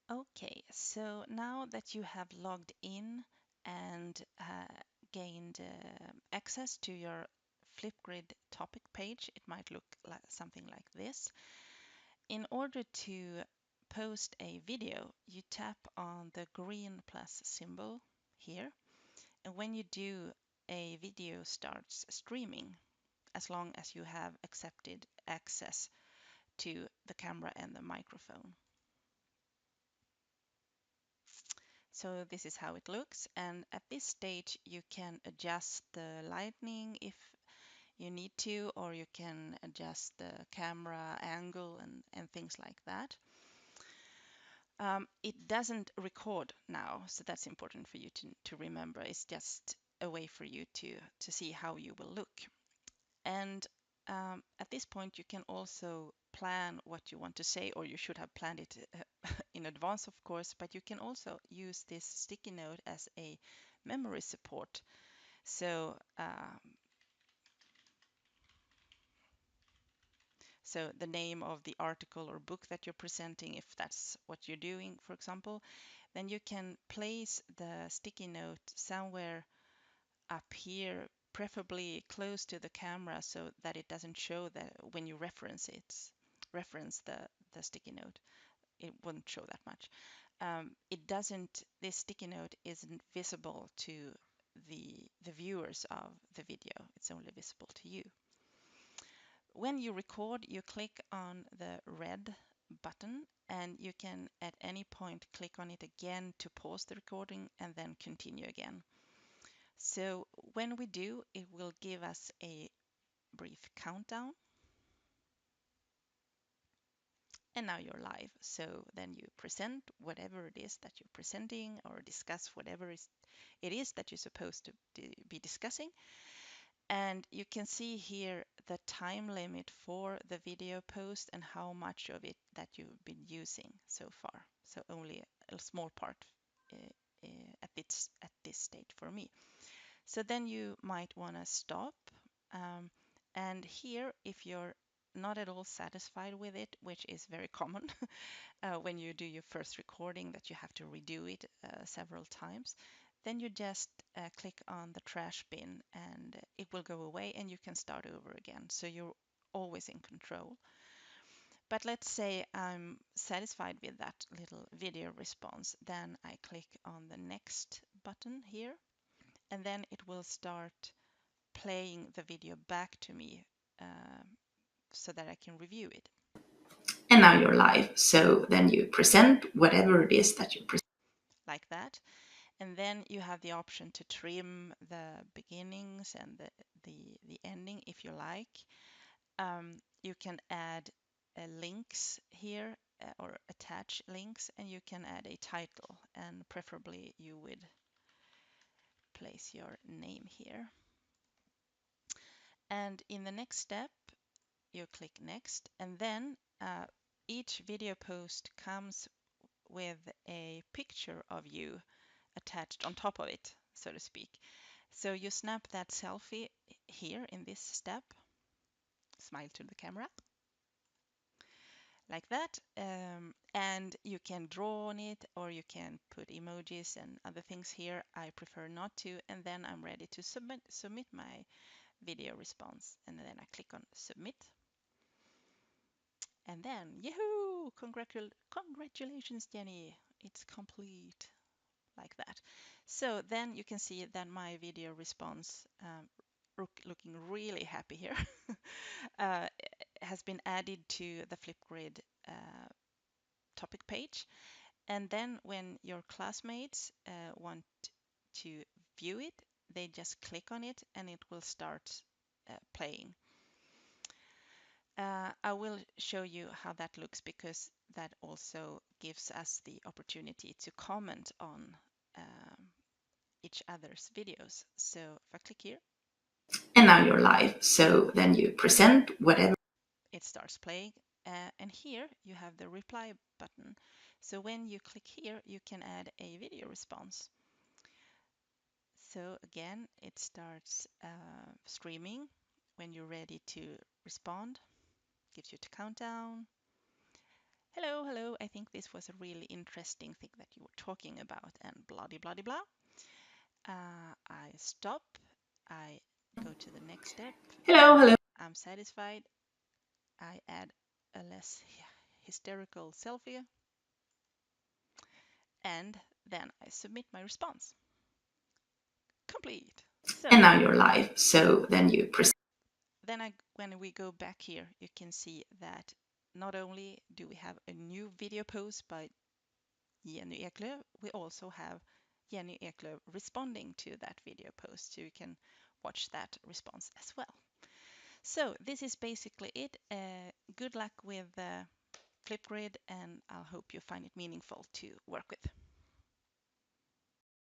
Okay, so now that you have logged in and gained access to your Flipgrid topic page, it might look like something like this. In order to post a video, you tap on the green plus symbol here, and when you do, a video starts streaming as long as you have accepted access to the camera and the microphone. So this is how it looks, and at this stage you can adjust the lighting if you need to, or you can adjust the camera angle and things like that. It doesn't record now, so that's important for you to remember. It's just a way for you to see how you will look. And at this point, you can also plan what you want to say, or you should have planned it in advance, of course, but you can also use this sticky note as a memory support. So, so the name of the article or book that you're presenting, if that's what you're doing, for example, then you can place the sticky note somewhere up here, preferably close to the camera so that it doesn't show that when you reference the sticky note, it won't show that much. It doesn't, this sticky note isn't visible to the viewers of the video. It's only visible to you. When you record, you click on the red button, and you can at any point click on it again to pause the recording and then continue again. So when we do, it will give us a brief countdown. And now you're live. So then you present whatever it is that you're presenting, or discuss whatever it is that you're supposed to be discussing. And you can see here the time limit for the video post and how much of it that you've been using so far. So only a small part at this stage for me. So then you might want to stop. And here, if you're not at all satisfied with it, which is very common when you do your first recording, that you have to redo it several times, then you just click on the trash bin and it will go away and you can start over again. So you're always in control. But let's say I'm satisfied with that little video response, then I click on the next button here, and then it will start playing the video back to me so that I can review it. And now you're live. So then you present whatever it is that you present. Like that. And then you have the option to trim the beginnings and the ending if you like. You can add links here or attach links, and you can add a title, and preferably you would place your name here. And in the next step, you click next, and then each video post comes with a picture of you attached on top of it, so to speak. So you snap that selfie here in this step, smile to the camera, like that, and you can draw on it, or you can put emojis and other things here. I prefer not to, and then I'm ready to submit my video response, and then I click on submit. And then, yahoo! Congratulations, Jenny! It's complete, like that. So then you can see that my video response, looking really happy here, uh, has been added to the Flipgrid topic page. And then when your classmates want to view it, they just click on it and it will start playing. I will show you how that looks, because that also gives us the opportunity to comment on each other's videos. So if I click here, And now you're live. So then you present whatever. it starts playing. And here you have the reply button. So when you click here, you can add a video response. So again, it starts streaming when you're ready to respond, gives you the countdown. hello, hello, I think this was a really interesting thing that you were talking about, and blah, blah, blah, blah. I stop, I go to the next step, Hello, hello. I'm satisfied, I add a less hysterical selfie, and then I submit my response. Complete. And So now you're live. So then you present. then when we go back here, you can see that not only do we have a new video post by Jenny Eklöf, we also have Jenny Eklöf responding to that video post, so you can watch that response as well. So this is basically it. Good luck with Flipgrid, and I hope you find it meaningful to work with.